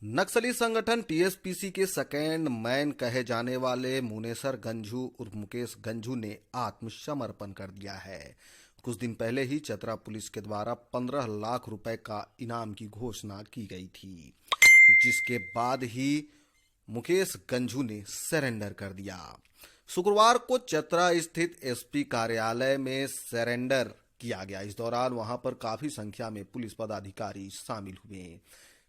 नक्सली संगठन टीएसपीसी के second man कहे जाने वाले मुनेसर गंझू उर्फ मुकेश गंझू ने आत्मसमर्पण कर दिया है। कुछ दिन पहले ही चतरा पुलिस के द्वारा 15 लाख रुपए का इनाम की घोषणा की गई थी, जिसके बाद ही मुकेश गंझू ने सरेंडर कर दिया। शुक्रवार को चतरा स्थित एसपी कार्यालय में सरेंडर किया गया। इस दौरान वहां पर काफी संख्या में पुलिस पदाधिकारी शामिल हुए।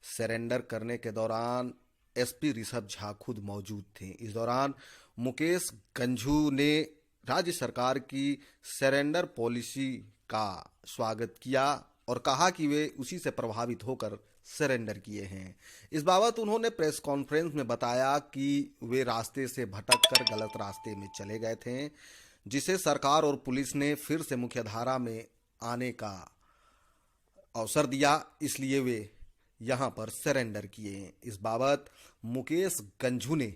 सरेंडर करने के दौरान एसपी ऋषभ झा खुद मौजूद थे। इस दौरान मुकेश गंझू ने राज्य सरकार की सरेंडर पॉलिसी का स्वागत किया और कहा कि वे उसी से प्रभावित होकर सरेंडर किए हैं। इस बाबत उन्होंने प्रेस कॉन्फ्रेंस में बताया कि वे रास्ते से भटककर गलत रास्ते में चले गए थे, जिसे सरकार और पुलिस ने फिर से मुख्यधारा में आने का अवसर दिया, इसलिए वे यहां पर सरेंडर किए। इस बाबत मुकेश गंझू ने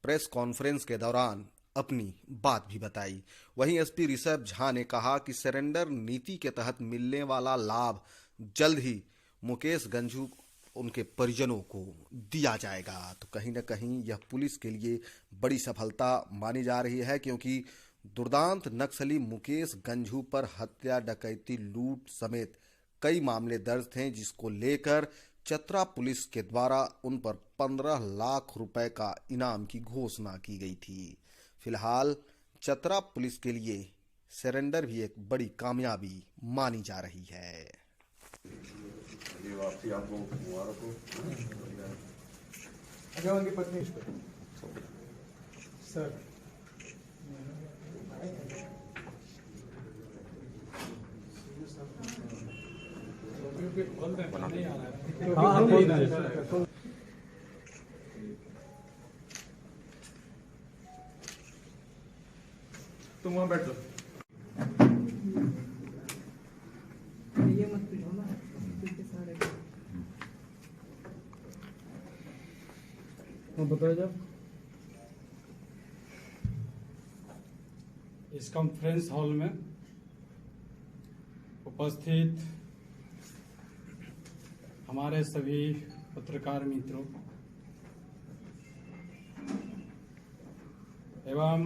प्रेस कॉन्फ्रेंस के दौरान अपनी बात भी बताई। वहीं एसपी ऋषभ झा ने कहा कि सरेंडर नीति के तहत मिलने वाला लाभ जल्द ही मुकेश गंझू उनके परिजनों को दिया जाएगा। तो कहीं न कहीं यह पुलिस के लिए बड़ी सफलता मानी जा रही है, क्योंकि दुर्दांत नक्सली मुकेश गंझू पर हत्या, डकैती, लूट समेत कई मामले दर्ज थे, जिसको लेकर चतरा पुलिस के द्वारा उन पर 15 लाख रुपए का इनाम की घोषणा की गई थी। फिलहाल चतरा पुलिस के लिए सरेंडर भी एक बड़ी कामयाबी मानी जा रही है। की पत्नी सर नहीं आ रहा है। तुम वहां बैठ जाओ। ये मत पीछो ना, पीछे सारे बताओ जब इस कॉन्फ्रेंस हॉल में उपस्थित हमारे सभी पत्रकार मित्रों एवं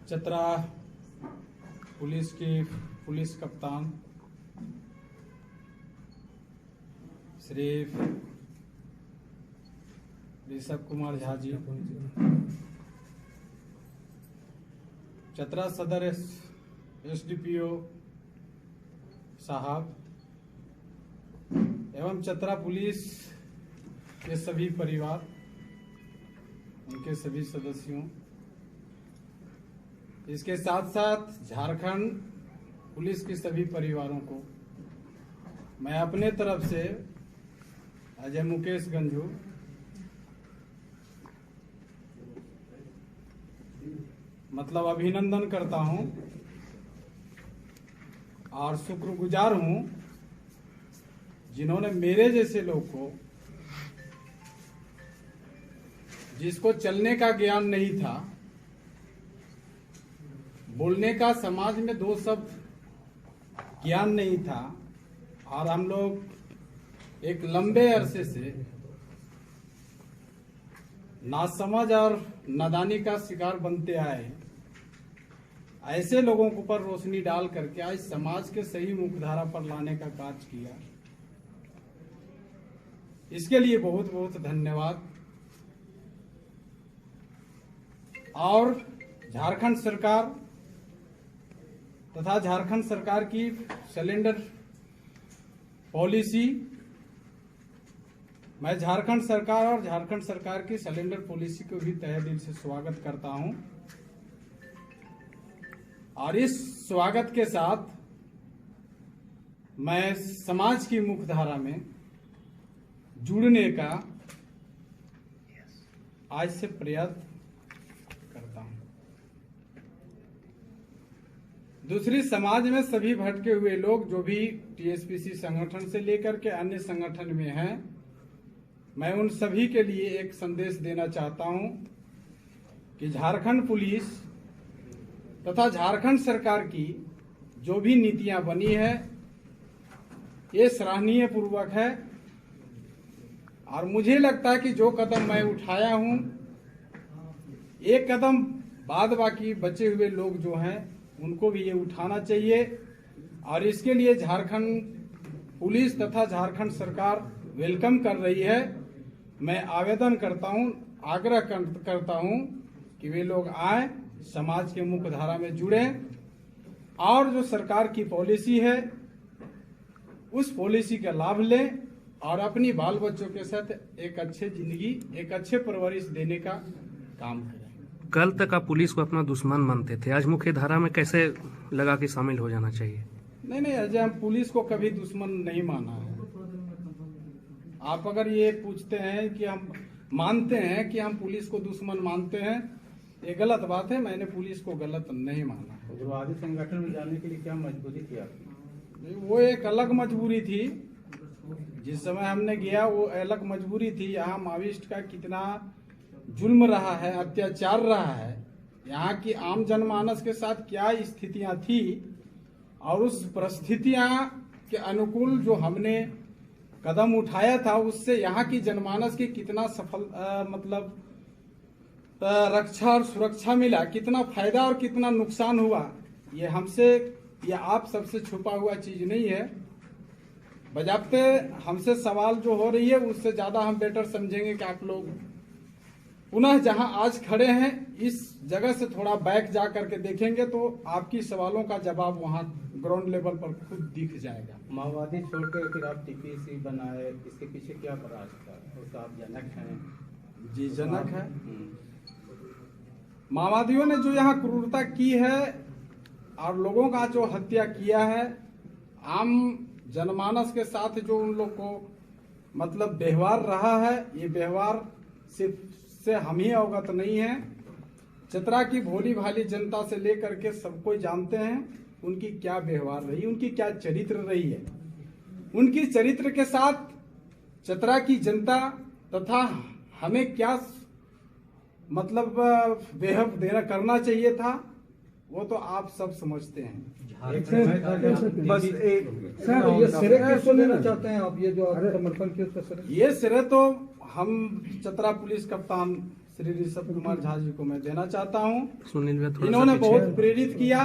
चतरा पुलिस की पुलिस कप्तान श्री ऋषभ कुमार झा जी, चतरा सदर एसडीपीओ साहब एवं चतरा पुलिस के सभी परिवार, उनके सभी सदस्यों, इसके साथ साथ झारखंड पुलिस के सभी परिवारों को मैं अपने तरफ से अजय मुकेश गंझू मतलब अभिनंदन करता हूं और शुक्रगुजार हूं, जिन्होंने मेरे जैसे लोग को, जिसको चलने का ज्ञान नहीं था, बोलने का समाज में दो शब्द ज्ञान नहीं था, और हम लोग एक लंबे अरसे से नासमझ और नादानी का शिकार बनते आए, ऐसे लोगों के ऊपर रोशनी डाल करके आज समाज के सही मुख्यधारा पर लाने का कार्य किया। इसके लिए बहुत बहुत धन्यवाद। और झारखंड सरकार तथा झारखंड सरकार की सरेंडर पॉलिसी, मैं झारखंड सरकार और झारखंड सरकार की सरेंडर पॉलिसी को भी तहे दिल से स्वागत करता हूं, और इस स्वागत के साथ मैं समाज की मुख्यधारा में जुड़ने का आज से प्रयत्न करता हूं। दूसरी, समाज में सभी भटके हुए लोग जो भी टीएसपीसी संगठन से लेकर के अन्य संगठन में हैं, मैं उन सभी के लिए एक संदेश देना चाहता हूं कि झारखंड पुलिस तथा झारखंड सरकार की जो भी नीतियां बनी है, ये सराहनीय पूर्वक है और मुझे लगता है कि जो कदम मैं उठाया हूं, एक कदम बाद बाकी बचे हुए लोग जो हैं उनको भी ये उठाना चाहिए। और इसके लिए झारखंड पुलिस तथा झारखंड सरकार वेलकम कर रही है। मैं आवेदन करता हूं, आग्रह करता हूं कि वे लोग आए, समाज के मुख्य धारा में जुड़े और जो सरकार की पॉलिसी है उस पॉलिसी का लाभ लें और अपनी बाल बच्चों के साथ एक अच्छे जिंदगी, एक अच्छे परवरिश देने का काम करें। कल तक आप पुलिस को अपना दुश्मन मानते थे, आज मुख्य धारा में कैसे लगा कि शामिल हो जाना चाहिए? नहीं, अजय, हम पुलिस को कभी दुश्मन नहीं माना है। आप अगर ये पूछते हैं कि हम मानते हैं कि हम पुलिस को दुश्मन मानते हैं, ये गलत बात है। मैंने पुलिस को गलत नहीं माना। उग्रवादी संगठन में जाने के लिए क्या मजबूरी थी आपकी? वो एक अलग मजबूरी थी। जिस समय हमने गया वो अलग मजबूरी थी। यहाँ माविस्ट का कितना जुल्म रहा है, अत्याचार रहा है, यहाँ की आम जनमानस के साथ क्या स्थितियां थी और उस परिस्थितियां के अनुकूल जो हमने कदम उठाया था उससे यहाँ की जनमानस की कितना सफल रक्षा और सुरक्षा मिला, कितना फायदा और कितना नुकसान हुआ, ये हमसे या आप सबसे छुपा हुआ चीज नहीं है। बजाते हमसे सवाल जो हो रही है उससे ज्यादा हम बेटर समझेंगे कि आप लोग पुनः जहां आज खड़े हैं इस जगह से थोड़ा बैक जा करके देखेंगे तो आपकी सवालों का जवाब वहां ग्राउंड लेवल पर खुद दिख जाएगा। माओवादी छोड़कर फिर आप टीपीसी बनाए, इसके पीछे क्या प्रयास था? उसका आप जनक हैं? जी, जनक है। माओवादियों ने जो यहाँ क्रूरता की है और लोगों का जो हत्या किया है, आम जनमानस के साथ जो उन लोग को व्यवहार रहा है, ये व्यवहार सिर्फ से हम ही अवगत नहीं है। चतरा की भोली भाली जनता से लेकर के सब कोई जानते हैं उनकी क्या व्यवहार रही, उनकी क्या चरित्र रही है। उनकी चरित्र के साथ चतरा की जनता तथा हमें क्या बेहद देना करना चाहिए था वो तो आप सब समझते हैं। बस सर, ये श्रेय किसको लेना चाहते हैं आप? ये जो आप समर्पण किया उसका श्रेय? ये श्रेय तो हम चतरा पुलिस कप्तान श्री ऋषभ कुमार झा जी को मैं देना चाहता हूँ। सुनील भैया थोड़ा इन्होंने सा बहुत प्रेरित किया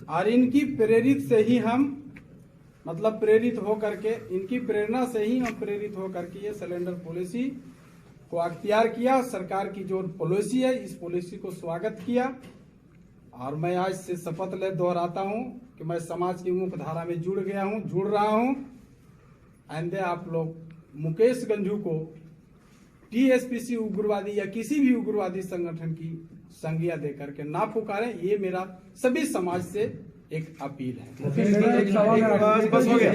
और इनकी प्रेरित से ही हम प्रेरित हो करके, इनकी प्रेरणा से ही हम प्रेरित हो करके ये सिलेंडर पॉलिसी को अख्तियार किया। सरकार की जो पॉलिसी है इस पॉलिसी को स्वागत किया और मैं आज से शपथ ले दोहराता हूं कि मैं समाज की मुख्य धारा में जुड़ रहा हूं। आइंदे आप लोग मुकेश गंझू को टीएसपीसी उग्रवादी या किसी भी उग्रवादी संगठन की संज्ञा देकर के ना पुकारें, ये मेरा सभी समाज से एक अपील है। बस हो गया।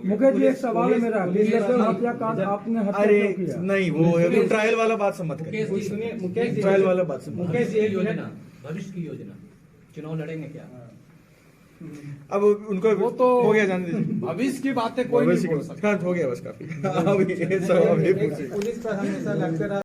मुकेश जी, एक सवाल है मेरा। आपने हत्या क्यों किया? नहीं, वो ट्रायल वाला बात से मत करिए। मुकेश ट्रायल वाला बात से मुकेश जी, योजना, भविष्य की योजना, चुनाव लड़ेंगे क्या? अब उनको वो तो हो गया, जान दीजिए। भविष्य की बातें कोई नहीं बोल सकता। हो गया बस काफी। अभी ये सब अभी पुलिस पर हमेशा लगता रहा